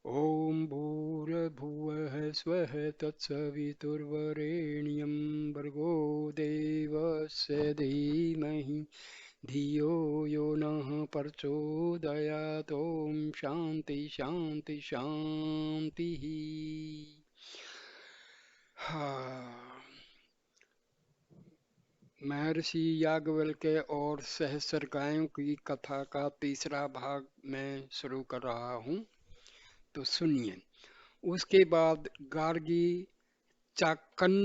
ॐ भूर्भुवः स्वः तत्सवितुर्वरेण्यं भर्गो देवस्य धीमहि धियो यो नः प्रचोदयात्। ॐ शान्ति शान्ति शान्तिः। हाँ, महर्षि याज्ञवल्क्य और सहस्र गायों की कथा का तीसरा भाग मैं शुरू कर रहा हूँ, तो सुनिए। उसके बाद गार्गी चाकन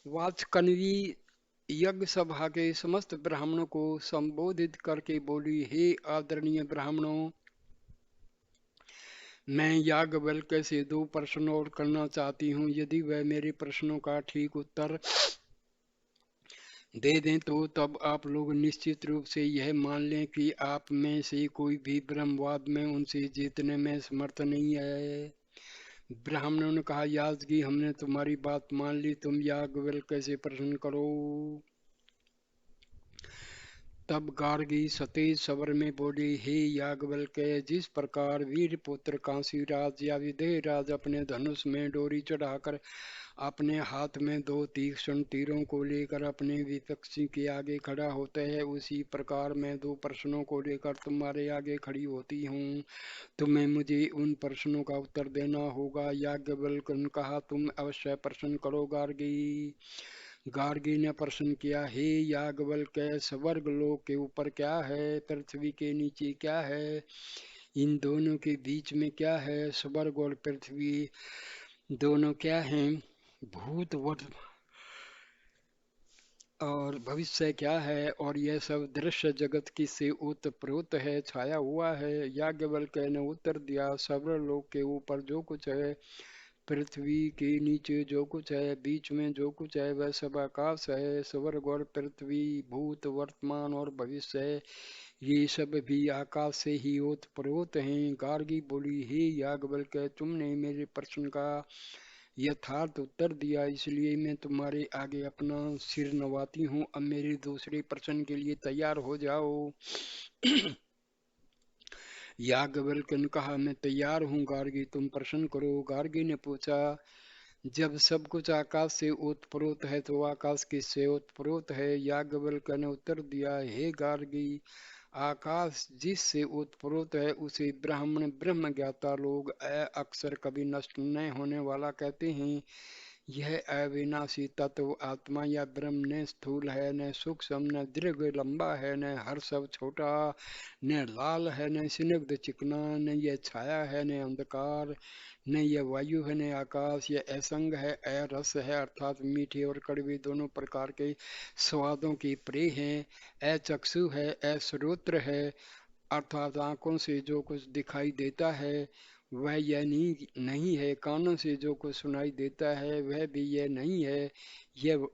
वाचकनवी यज्ञ सभा के समस्त ब्राह्मणों को संबोधित करके बोली, हे आदरणीय ब्राह्मणों, मैं याज्ञवल्क्य से दो प्रश्न और करना चाहती हूँ। यदि वह मेरे प्रश्नों का ठीक उत्तर दे दें तो तब आप लोग निश्चित रूप से यह मान लें कि आप में से कोई भी ब्रह्मवाद में उनसे जीतने में समर्थ नहीं है। ब्राह्मणों ने कहा, याजकी, हमने तुम्हारी बात मान ली, तुम याज्ञवल्क्य से प्रश्न करो। तब गार्गी सतेज स्वर में बोली, हे याज्ञवल्क्य, जिस प्रकार वीर पुत्र काशीराज या विदेहराज अपने धनुष में डोरी चढ़ाकर अपने हाथ में दो तीक्ष्ण तीरों को लेकर अपने विपक्षी के आगे खड़ा होता है, उसी प्रकार मैं दो प्रश्नों को लेकर तुम्हारे आगे खड़ी होती हूँ। तुम्हें मुझे उन प्रश्नों का उत्तर देना होगा। याज्ञवल्क्य ने कहा, तुम अवश्य प्रश्न करो गार्गी। गार्गी ने प्रश्न किया, हे याज्ञवल्क्य, स्वर्ग लोक के ऊपर क्या है, पृथ्वी के नीचे क्या है, इन दोनों के बीच में क्या है, स्वर्ग और पृथ्वी दोनों क्या हैं, भूत और भविष्य क्या है, और यह सब दृश्य जगत किससे ओतप्रोत है, छाया हुआ है। याज्ञवल्क्य ने उत्तर दिया, स्वर्गलोक के ऊपर जो कुछ है, पृथ्वी के नीचे जो कुछ है, बीच में जो कुछ है, वह सब आकाश है। स्वर्ग और पृथ्वी, भूत, वर्तमान और भविष्य, ये सब भी आकाश से ही ओतप्रोत हैं। गार्गी बोली, हे याज्ञवल्क्य, तुमने मेरे प्रश्न का यथार्थ उत्तर दिया, इसलिए मैं तुम्हारे आगे अपना सिर नवाती हूँ। अब मेरे दूसरे प्रश्न के लिए तैयार हो जाओ। याज्ञवल्क्य ने कहा, मैं तैयार हूँ गार्गी, तुम प्रश्न करो। गार्गी ने पूछा, जब सब कुछ आकाश से ओतप्रोत है तो आकाश किससे ओतप्रोत है? याज्ञवल्क्य ने उत्तर दिया, हे गार्गी, आकाश जिससे ओतप्रोत है उसे ब्राह्मण ब्रह्म ज्ञाता लोग अक्सर कभी नष्ट न होने वाला कहते हैं। यह अविनाशी तत्व आत्मा या ब्रह्म न स्थूल है, न सूक्ष्म, न दीर्घ लंबा है, न हर सब छोटा, न लाल है, न स्निग्ध चिकना, न यह छाया है, न अंधकार, न यह वायु है, न आकाश। यह असंग है, अरस है, अर्थात मीठे और कड़वे दोनों प्रकार के स्वादों की प्रिय है, अचक्षु है, अश्रोत्र है, अर्थात आंखों से जो कुछ दिखाई देता है वह यह नहीं है, कानों से जो कुछ सुनाई देता है वह भी यह नहीं है, यह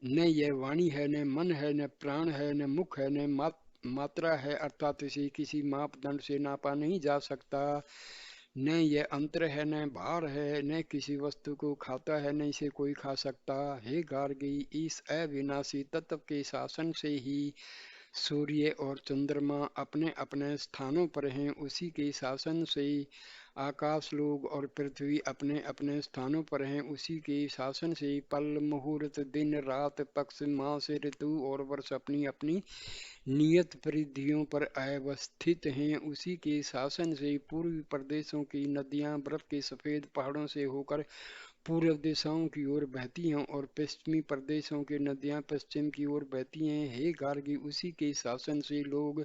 न यह वाणी है, न मन है, न प्राण है, न मुख है, न मात्रा है, अर्थात इसे किसी मापदंड से नापा नहीं जा सकता। न यह अंतर है, न भार है, न किसी वस्तु को खाता है, न इसे कोई खा सकता। हे गार्गी, इस अविनाशी तत्व के शासन से ही सूर्य और चंद्रमा अपने अपने स्थानों पर हैं, उसी के शासन से आकाश लोग और पृथ्वी अपने अपने स्थानों पर हैं, उसी के शासन से पल मुहूर्त, दिन रात, पक्ष मास, ऋतु और वर्ष अपनी अपनी नियत परिधियों पर अवस्थित हैं, उसी के शासन से पूर्वी प्रदेशों की नदियां बर्फ के सफेद पहाड़ों से होकर पूर्व दिशाओं की ओर बहती हैं और पश्चिमी प्रदेशों की नदियां पश्चिम की ओर बहती हैं। हे गार्गी, उसी के शासन से लोग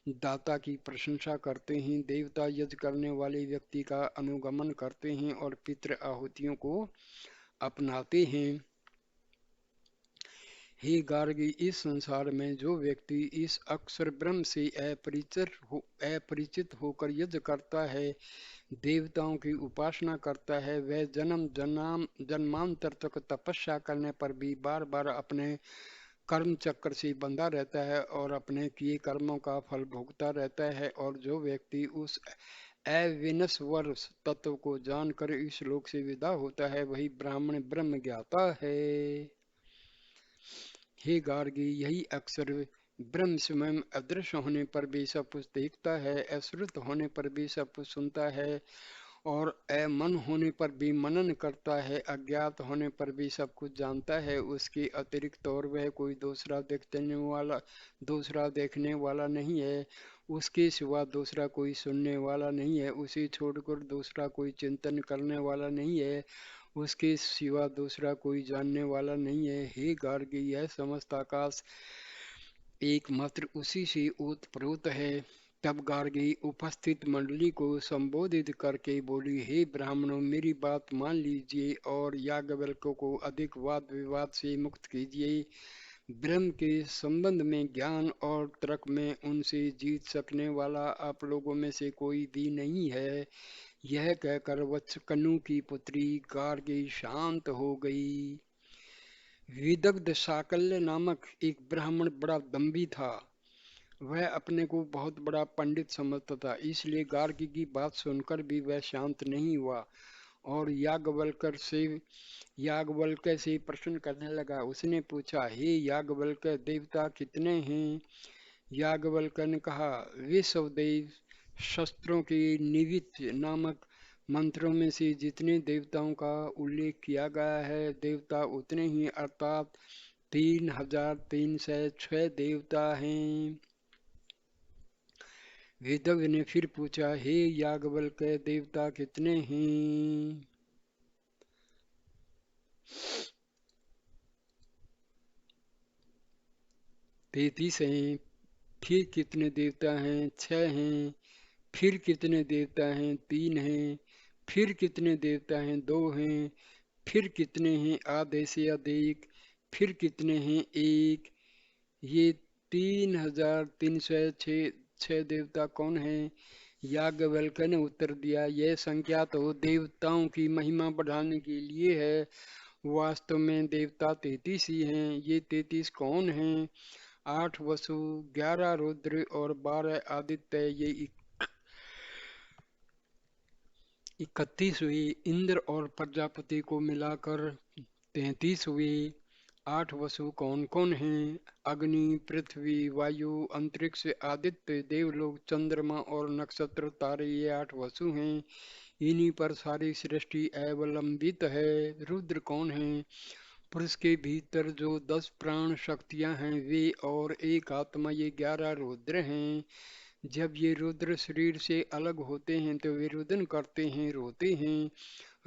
दाता की प्रशंसा करते हैं, देवता यज्ञ करने वाले व्यक्ति का अनुगमन करते हैं और पितृ आहुतियों को अपनाते हैं। हे गार्गी, इस संसार में जो व्यक्ति इस अक्षर ब्रह्म से अपरिचित होकर यज्ञ करता है, देवताओं की उपासना करता है, वह जन्मांतर तक तपस्या करने पर भी बार बार अपने कर्म चक्र से बंधा रहता है और अपने किए कर्मों का फल भोगता रहता है। और जो व्यक्ति उस अविनश्वर तत्व को जानकर इस लोक से विदा होता है, वही ब्राह्मण ब्रह्म ज्ञाता है। हे गार्गी, यही अक्षर ब्रह्म स्वयं अदृश्य होने पर भी सब कुछ देखता है, अश्रुत होने पर भी सब कुछ सुनता है और अमन होने पर भी मनन करता है, अज्ञात होने पर भी सब कुछ जानता है। उसके अतिरिक्त और वह कोई दूसरा देखने वाला नहीं है, उसके सिवा दूसरा कोई सुनने वाला नहीं है, उसे छोड़कर दूसरा कोई चिंतन करने वाला नहीं है, उसके सिवा दूसरा कोई जानने वाला नहीं है। हे गार्गी, यह समस्त आकाश एकमात्र उसी से ओतप्रोत है। तब गार्गी उपस्थित मंडली को संबोधित करके बोली, हे ब्राह्मणों, मेरी बात मान लीजिए और याज्ञवल्क्य को अधिक वाद विवाद से मुक्त कीजिए। ब्रह्म के संबंध में ज्ञान और तर्क में उनसे जीत सकने वाला आप लोगों में से कोई भी नहीं है। यह कहकर वत्सकनु की पुत्री गार्गी शांत हो गई। विदग्ध साकल्य नामक एक ब्राह्मण बड़ा दम्भी था। वह अपने को बहुत बड़ा पंडित समझता था, इसलिए गार्गी की बात सुनकर भी वह शांत नहीं हुआ और याज्ञवल्क्य से प्रश्न करने लगा। उसने पूछा, हे याज्ञवल्क्य, देवता कितने हैं? याज्ञवल्क्य ने कहा, वे सब देव शस्त्रों के निवित्त नामक मंत्रों में से जितने देवताओं का उल्लेख किया गया है, देवता उतने ही, अर्थात 3306 देवता हैं। वेदव्य ने फिर पूछा, हे याज्ञवल्क्य, देवता कितने हैं? 33 हैं। फिर कितने देवता हैं? 6 हैं। फिर कितने देवता हैं? 3 हैं। फिर कितने देवता हैं? 2 हैं। फिर कितने हैं? आधे से अधिक। फिर कितने हैं? 1। ये 3306 देवता कौन हैं? याज्ञवल्क्य ने उत्तर दिया, यह संख्या तो देवताओं की महिमा बढ़ाने के लिए है। वास्तव में देवता 33 ही हैं। ये 33 कौन हैं? 8 वसु, 11 रुद्र और 12 आदित्य, ये 31 हुए। इंद्र और प्रजापति को मिलाकर 33 हुए। 8 वसु कौन कौन हैं? अग्नि, पृथ्वी, वायु, अंतरिक्ष, आदित्य, देवलोक, चंद्रमा और नक्षत्र तारे, ये 8 वसु हैं। इन्हीं पर सारी सृष्टि अवलंबित है। रुद्र कौन है? पुरुष के भीतर जो 10 प्राण शक्तियां हैं वे और एक आत्मा, ये 11 रुद्र हैं। जब ये रुद्र शरीर से अलग होते हैं तो वे रुदन करते हैं, रोते हैं।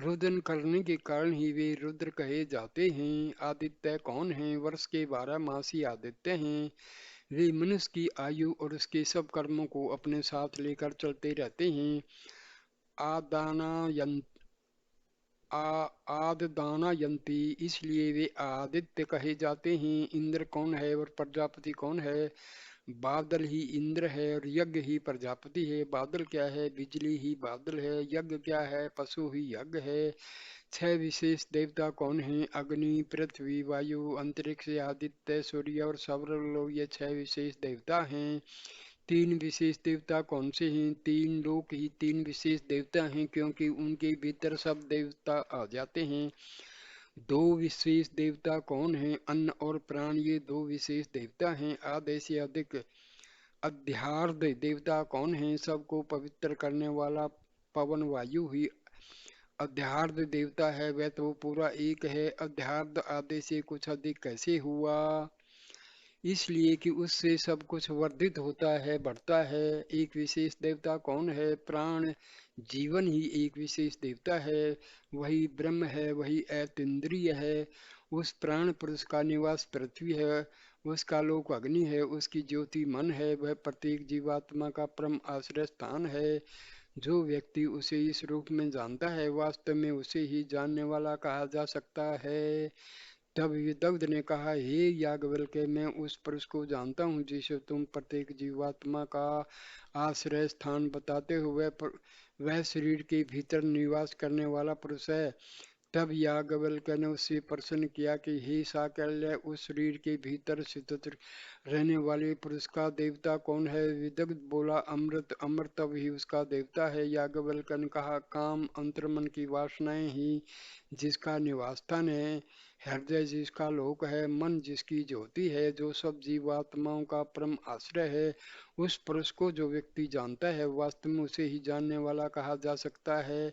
रुदन करने के कारण ही वे रुद्र कहे जाते हैं। आदित्य कौन है? वर्ष के 12 मासी आदित्य हैं। वे मनुष्य की आयु और उसके सब कर्मों को अपने साथ लेकर चलते रहते हैं। आदाना आददाना यंती, इसलिए वे आदित्य कहे जाते हैं। इंद्र कौन है और प्रजापति कौन है? बादल ही इंद्र है और यज्ञ ही प्रजापति है। बादल क्या है? बिजली ही बादल है। यज्ञ क्या है? पशु ही यज्ञ है। 6 विशेष देवता कौन हैं? अग्नि, पृथ्वी, वायु, अंतरिक्ष, आदित्य, सूर्य और सौर लोग, ये 6 विशेष देवता हैं। 3 विशेष देवता कौन से हैं? 3 लोग ही 3 विशेष देवता हैं, क्योंकि उनके भीतर सब देवता आ जाते हैं। 2 विशेष देवता कौन हैं? अन्न और प्राण, ये 2 विशेष देवता हैं। आधे से अधिक अध्यार्ध देवता कौन हैं? सबको पवित्र करने वाला पवन वायु ही अध्यार्ध देवता है। वह तो पूरा एक है। अध्यार्ध आधे से कुछ अधिक कैसे हुआ? इसलिए कि उससे सब कुछ वर्धित होता है, बढ़ता है। एक विशेष देवता कौन है? प्राण, जीवन ही एक विशेष देवता है। वही ब्रह्म है, वही ऐतेंद्रिय है। उस प्राण पुरुष का निवास पृथ्वी है, उसका लोक अग्नि है, उसकी ज्योति मन है। वह प्रत्येक जीवात्मा का परम आश्रय स्थान है। जो व्यक्ति उसे इस रूप में जानता है, वास्तव में उसे ही जानने वाला कहा जा सकता है। तब विदग्ध ने कहा, हे याज्ञवल्क्य, मैं उस पुरुष को जानता हूँ जिसे तुम प्रत्येक जीवात्मा का आश्रय स्थान बताते हो। वह शरीर के भीतर निवास करने वाला पुरुष है। तब याज्ञवल्क्य ने उससे प्रश्न किया कि हे साकल्य, उस शरीर के भीतर स्थित रहने वाले पुरुष का देवता कौन है? विदग्ध बोला, अमृत। अमर तब ही उसका देवता है। याज्ञवल्क्य ने कहा, काम अंतर्मन की वासनाएं ही जिसका निवास स्थान है, हृदय जिसका लोक है, मन जिसकी ज्योति है, जो सब जीवात्माओं का परम आश्रय है, उस पुरुष को जो व्यक्ति जानता है, वास्तव में उसे ही जानने वाला कहा जा सकता है।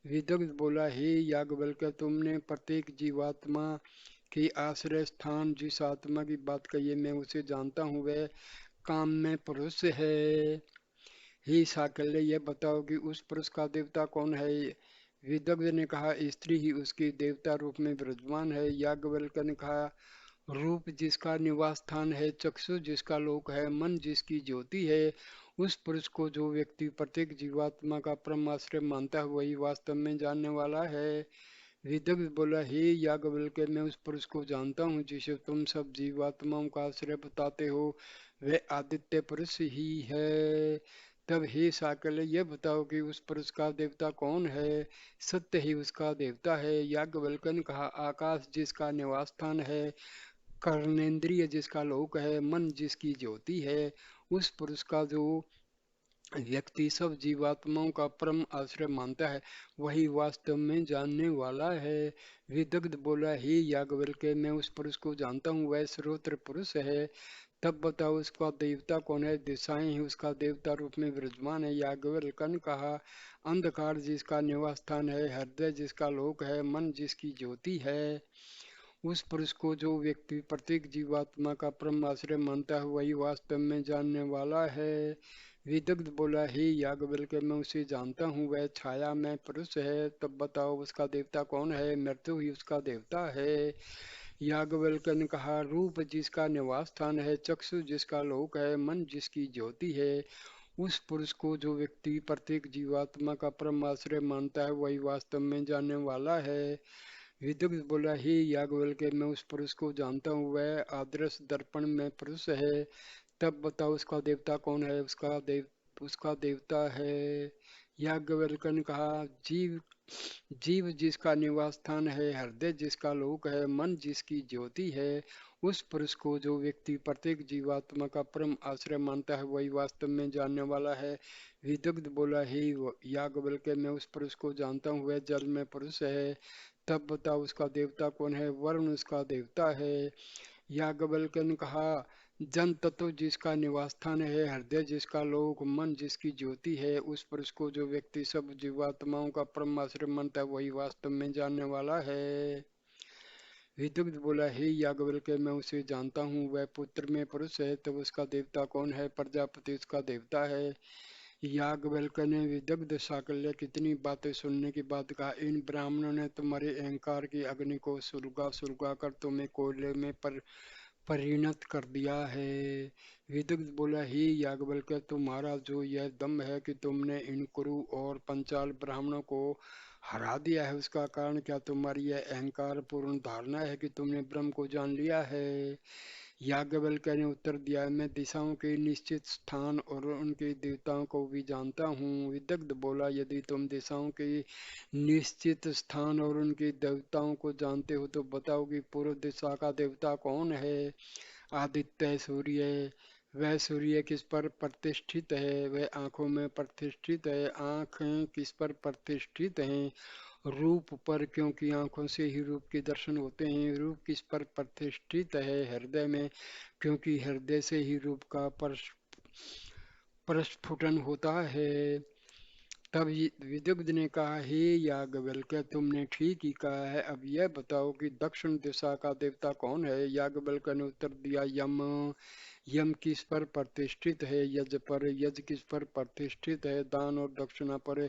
विदग्ध बोला, हे याज्ञवल्क्य, तुमने प्रत्येक जीवात्मा की आश्रय स्थान जिस आत्मा की बात कही है, मैं उसे जानता हूँ, वह काम में पुरुष है। हे साकल्य, यह बताओ कि उस पुरुष का देवता कौन है? विदग्ध ने कहा, स्त्री ही उसके देवता रूप में विराजमान है। याज्ञवल्क्य ने कहा, रूप जिसका निवास स्थान है, चक्षु जिसका लोक है, मन जिसकी ज्योति है, उस पुरुष को जो व्यक्ति प्रत्येक जीवात्मा का परम आश्रय मानता है, वही वास्तव में जानने वाला है। विदग्ध बोला, हे याज्ञवल्क्य, मैं उस पुरुष को जानता हूँ जिसे तुम सब जीवात्माओं का आश्रय बताते हो, वह आदित्य पुरुष ही है। तब हे साकल्य, यह बताओ कि उस पुरुष का देवता कौन है? सत्य ही उसका देवता है। याज्ञवल्क्य ने कहा, आकाश जिसका निवास स्थान है, कर्णेंद्रिय जिसका लोक है, मन जिसकी ज्योति है, उस पुरुष का जो व्यक्ति सब जीवात्माओं का परम आश्रय मानता है, वही वास्तव में जानने वाला है। विदग्ध बोला, हे याज्ञवल्क्य, मैं उस पुरुष को जानता हूँ, वह श्रोत्र पुरुष है। तब बताओ उसका देवता कौन है? दिशाएं ही उसका देवता रूप में विराजमान है। याज्ञवल्क्य ने कहा, अंधकार जिसका निवास स्थान है, हृदय जिसका लोक है, मन जिसकी ज्योति है, उस पुरुष को जो व्यक्ति प्रत्येक जीवात्मा का परम आश्रय मानता है, वही वास्तव में जानने वाला है। विदग्ध बोला, हे याज्ञवल्क्य, मैं उसे जानता हूँ, वह छाया में पुरुष है। तब बताओ उसका देवता कौन है? मृत्यु ही उसका देवता है। याज्ञवल्क्य ने कहा, रूप जिसका निवास स्थान है, चक्षु जिसका लोक है, मन जिसकी ज्योति है, उस पुरुष को जो व्यक्ति प्रत्येक जीवात्मा का परम आश्रय मानता है, वही वास्तव में जानने वाला है। विदग्ध बोला, हे याज्ञवल्क्य, मैं उस पुरुष को जानता हूँ, वह आदर्श दर्पण में पुरुष है। तब बताओ उसका देवता कौन है? उसका देवता है। याज्ञवल्क्य ने कहा, जीव जीव जिसका निवास स्थान है, हृदय जिसका लोक है, मन जिसकी ज्योति है, उस पुरुष को जो व्यक्ति प्रत्येक जीवात्मा का परम आश्रय मानता है, वही वास्तव में जानने वाला है। विदग्ध बोला, हे याज्ञवल्क्य, मैं उस पुरुष को जानता हूँ, वह जल में पुरुष है। तब बताओ उसका देवता कौन है? वरुण उसका देवता है। याज्ञवल्क्य ने कहा, जन तत्व जिसका निवास स्थान है, हृदय जिसका लोक, मन जिसकी ज्योति है, उस पुरुष को जो व्यक्ति सब जीवात्माओं का परम आश्रय मानता है, वही वास्तव में जानने वाला है। विदग्ध बोला, हे याज्ञवल्क्य, मैं उसे जानता हूँ, वह पुत्र में पुरुष है। तब उसका देवता कौन है? प्रजापति उसका देवता है। याज्ञवल्क्य ने विदग्ध साकल्य कितनी बातें सुनने के बाद कहा, इन ब्राह्मणों ने तुम्हारे अहंकार की अग्नि को सुलगा सुलगा कर तुम्हें कोयले में परिणत कर दिया है। विदग्ध बोला, हे याज्ञवल्क्य, तुम्हारा जो यह दम है कि तुमने इन कुरु और पंचाल ब्राह्मणों को हरा दिया है, उसका कारण क्या? तुम्हारी यह अहंकार पूर्ण धारणा है कि तुमने ब्रह्म को जान लिया है। याज्ञवल्क्य ने उत्तर दिया, मैं दिशाओं के निश्चित स्थान और उनके देवताओं को भी जानता हूँ। विदग्ध बोला, यदि तुम दिशाओं के निश्चित स्थान और उनके देवताओं को जानते हो, तो बताओ कि पूर्व दिशा का देवता कौन है? आदित्य सूर्य। वह सूर्य किस पर प्रतिष्ठित है? वह आंखों में प्रतिष्ठित है। आंखें किस पर प्रतिष्ठित हैं? रूप पर, क्योंकि आंखों से ही रूप के दर्शन होते हैं। रूप किस पर प्रतिष्ठित है? हृदय में, क्योंकि हृदय से ही रूप का प्रस्फुटन होता है। तब विदग्ध ने कहा, हे याज्ञवल्क्य, तुमने ठीक ही कहा है। अब यह बताओ कि दक्षिण दिशा का देवता कौन है? याज्ञवल्क्य ने उत्तर दिया, यम। यम किस पर प्रतिष्ठित है? यज पर। यज किस पर प्रतिष्ठित है? दान और दक्षिणा पर।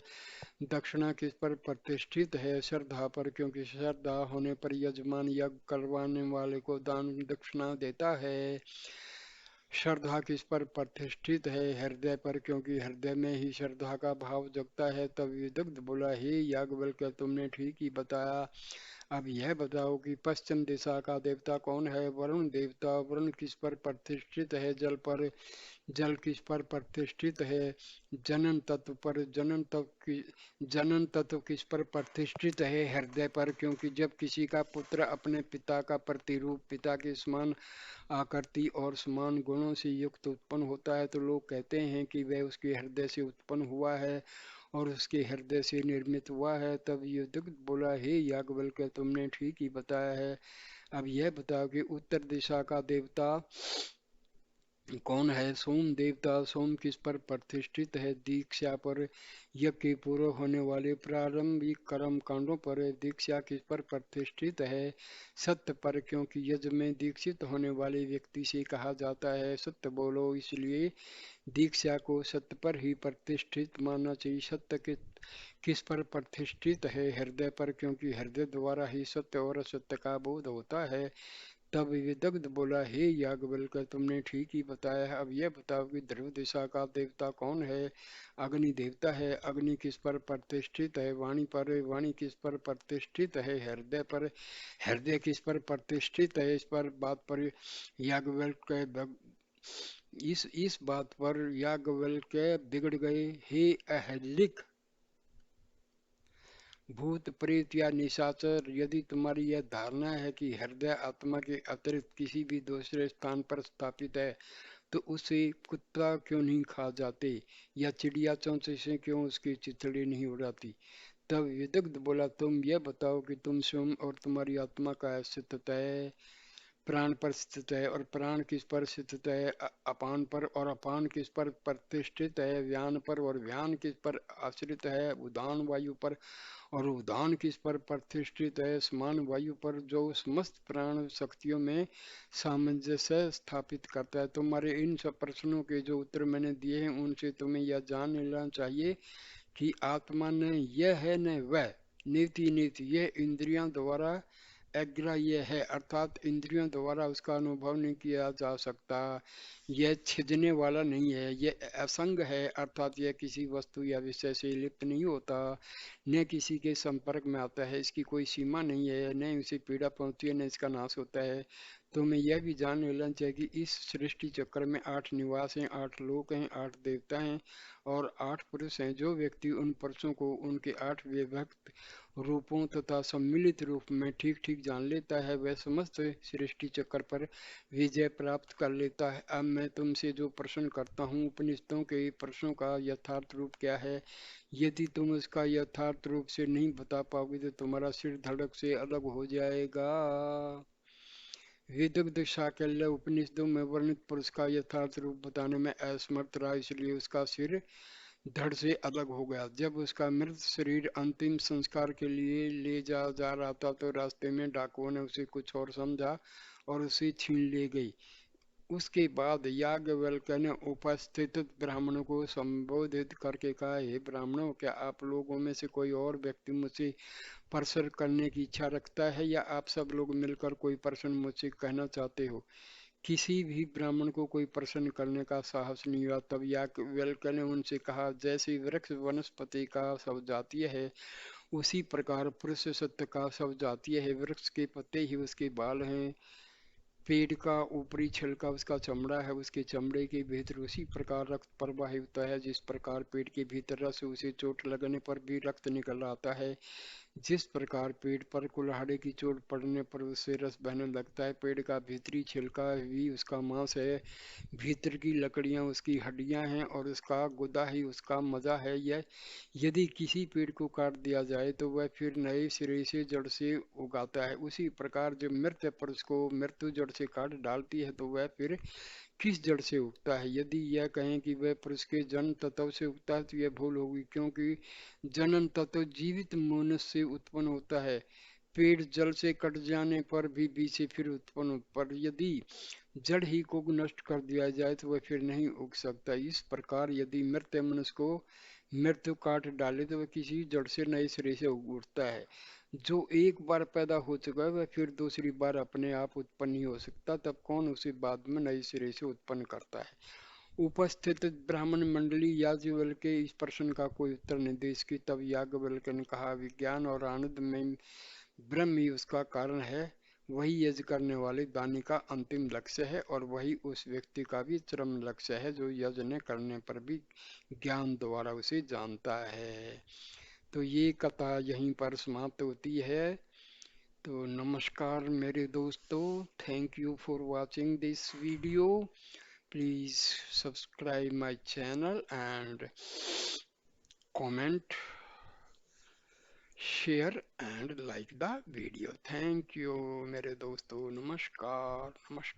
दक्षिणा किस पर प्रतिष्ठित है? श्रद्धा पर, क्योंकि श्रद्धा होने पर यजमान यज्ञ करवाने वाले को दान दक्षिणा देता है। श्रद्धा किस पर प्रतिष्ठित है? हृदय पर, क्योंकि हृदय में ही श्रद्धा का भाव जगता है। तब विदग्ध बोला, हे याज्ञवल्क्य, तुमने ठीक ही बताया। अब यह बताओ कि पश्चिम दिशा का देवता कौन है? वरुण देवता। वरुण किस पर प्रतिष्ठित है? जल पर। जल किस पर प्रतिष्ठित है, जनन तत्व पर, जनन तत्व किस पर प्रतिष्ठित है, हृदय पर, क्योंकि जब किसी का पुत्र अपने पिता का प्रतिरूप, पिता के समान आकृति और समान गुणों से युक्त उत्पन्न होता है तो लोग कहते हैं कि वह उसके हृदय से उत्पन्न हुआ है और उसके हृदय से निर्मित हुआ है। तब युधिष्ठिर बोला, हे याज्ञवल्क्य, तुमने ठीक ही बताया है। अब यह बताओ कि उत्तर दिशा का देवता कौन है। सोम देवता, सोम किस पर प्रतिष्ठित है, दीक्षा पर, यज्ञ के पूर्व होने वाले प्रारंभिक कर्म कांडों पर। दीक्षा किस पर प्रतिष्ठित है, सत्य पर, क्योंकि यज्ञ में दीक्षित होने वाले व्यक्ति से कहा जाता है सत्य बोलो, इसलिए दीक्षा को सत्य पर ही प्रतिष्ठित मानना चाहिए। सत्य किस पर प्रतिष्ठित है, हृदय पर, क्योंकि हृदय द्वारा ही सत्य और असत्य का बोध होता है। तब विदग्ध बोला, हे याज्ञवल्क्य, तुमने ठीक ही बताया है। अब यह बताओ कि ध्रुव दिशा का देवता कौन है। अग्नि देवता है। अग्नि किस पर प्रतिष्ठित है, वाणी पर, वाणी किस पर प्रतिष्ठित है, हृदय पर, हृदय किस पर प्रतिष्ठित है। इस पर बात पर याज्ञवल्क्य इस बात पर याज्ञवल्क्य बिगड़ गए। हे अहलिक, भूत प्रेत या निशाचर, यदि तुम्हारी यह धारणा है कि हृदय आत्मा के अतिरिक्त किसी भी दूसरे स्थान पर स्थापित है तो उसे कुत्ता क्यों नहीं खा जाते, या चिड़िया चोंचे से क्यों उसकी चिथड़ी नहीं उड़ाती। तब विदग्ध बोला, तुम यह बताओ कि तुम स्वयं और तुम्हारी आत्मा का अस्तित्व है प्राण पर स्थित है, और प्राण किस पर स्थित है, अपान पर, और अपान किस पर प्रतिष्ठित है, व्यान पर, और व्यान किस पर आश्रित है, उदान वायु पर, और उदान किस पर प्रतिष्ठित है, समान वायु पर, जो समस्त प्राण शक्तियों में सामंजस्य स्थापित करता है। तुम्हारे इन सब प्रश्नों के जो उत्तर मैंने दिए हैं उनसे तुम्हें यह जान लेना चाहिए कि आत्मा न यह है न वह, नीति नीति, यह इंद्रियों द्वारा अग्राह्य है, अर्थात इंद्रियों द्वारा उसका अनुभव नहीं किया जा सकता। यह छिदने वाला नहीं है, यह असंग है, अर्थात यह किसी वस्तु या विषय से लिप्त नहीं होता, न किसी के संपर्क में आता है, इसकी कोई सीमा नहीं है, न उसे पीड़ा पहुंचती है न इसका नाश होता है। तो मैं यह भी जान लेना चाहिए कि इस सृष्टि चक्र में 8 निवास हैं, 8 लोक हैं, 8 देवता हैं और 8 पुरुष हैं। जो व्यक्ति उन पुरुषों को उनके 8 विभक्त रूपों तथा सम्मिलित रूप में ठीक ठीक जान लेता है वह समस्त सृष्टि चक्र पर विजय प्राप्त कर लेता है। अब मैं तुमसे जो प्रश्न करता हूँ, उपनिषदों के प्रश्नों का यथार्थ रूप क्या है, यदि तुम उसका यथार्थ रूप से नहीं बता पाओगे तो तुम्हारा सिर धड़क से अलग हो जाएगा। विदग्ध शाकल्य उपनिषदों में वर्णित पुरुष का यथार्थ रूप बताने में असमर्थ रहा, इसलिए उसका सिर धड़ से अलग हो गया। जब उसका मृत शरीर अंतिम संस्कार के लिए ले जा रहा था तो रास्ते में डाकुओं ने उसे कुछ और समझा और उसे छीन ले गई। उसके बाद याज्ञवल्क्य ने उपस्थित ब्राह्मणों को संबोधित करके कहा, हे ब्राह्मणों, क्या आप लोगों में से कोई और व्यक्ति मुझसे प्रश्न करने की इच्छा रखता है, या आप सब लोग मिलकर कोई प्रश्न मुझसे कहना चाहते हो। किसी भी ब्राह्मण को कोई प्रश्न करने का साहस नहीं हुआ। तब याज्ञवल्क्य ने उनसे कहा, जैसे वृक्ष वनस्पति का सब जातीय है उसी प्रकार पुरुष सत्य का सब जातीय है। वृक्ष के पत्ते ही उसके बाल हैं, पेड़ का ऊपरी छिलका उसका चमड़ा है, उसके चमड़े के भीतर उसी प्रकार रक्त प्रवाहित होता है जिस प्रकार पेड़ के भीतर रस उसे चोट लगने पर भी रक्त निकल आता है, जिस प्रकार पेड़ पर कुल्हाड़े की चोट पड़ने पर उससे रस बहने लगता है। पेड़ का भीतरी छिलका भी उसका मांस है, भीतर की लकड़ियां उसकी हड्डियां हैं और उसका गुदा ही उसका मजा है। यह यदि किसी पेड़ को काट दिया जाए तो वह फिर नए सिरे से जड़ से उगाता है। उसी प्रकार जब मृत पुरुष को मृत्यु जड़ से काट डालती है तो वह फिर किस जड़ से उगता है। यदि यह कहें कि वह पुरुष के जन्म तत्व से उगता है तो यह भूल होगी, क्योंकि जनन तत्व जीवित मनुष्य से उत्पन्न होता है। पेड़ जल से कट जाने पर भी बीज से फिर उत्पन्न, पर यदि जड़ ही को नष्ट कर दिया जाए तो वह फिर नहीं उग सकता। इस प्रकार यदि मृत मनुष्य को मृत्यु काट डाले तो वह किसी जड़ से नए सिरे से उठता है। जो एक बार पैदा हो चुका है वह फिर दूसरी बार अपने आप उत्पन्न नहीं हो सकता, तब कौन उसे बाद में नए सिरे से उत्पन्न करता है। उपस्थित ब्राह्मण मंडली याज्ञवल्क्य के इस प्रश्न का कोई उत्तर नहीं दे सकी। तब याज्ञवल्क्य ने कहा, विज्ञान और आनंद में ब्रह्म ही उसका कारण है, वही यज्ञ करने वाले दानी का अंतिम लक्ष्य है और वही उस व्यक्ति का भी चरम लक्ष्य है जो यज्ञ करने पर भी ज्ञान द्वारा उसे जानता है। तो ये कथा यहीं पर समाप्त होती है। तो नमस्कार मेरे दोस्तों, thank you for watching this video. Please subscribe my channel and comment, share and like the video. Thank you मेरे दोस्तों, नमस्कार नमस्कार।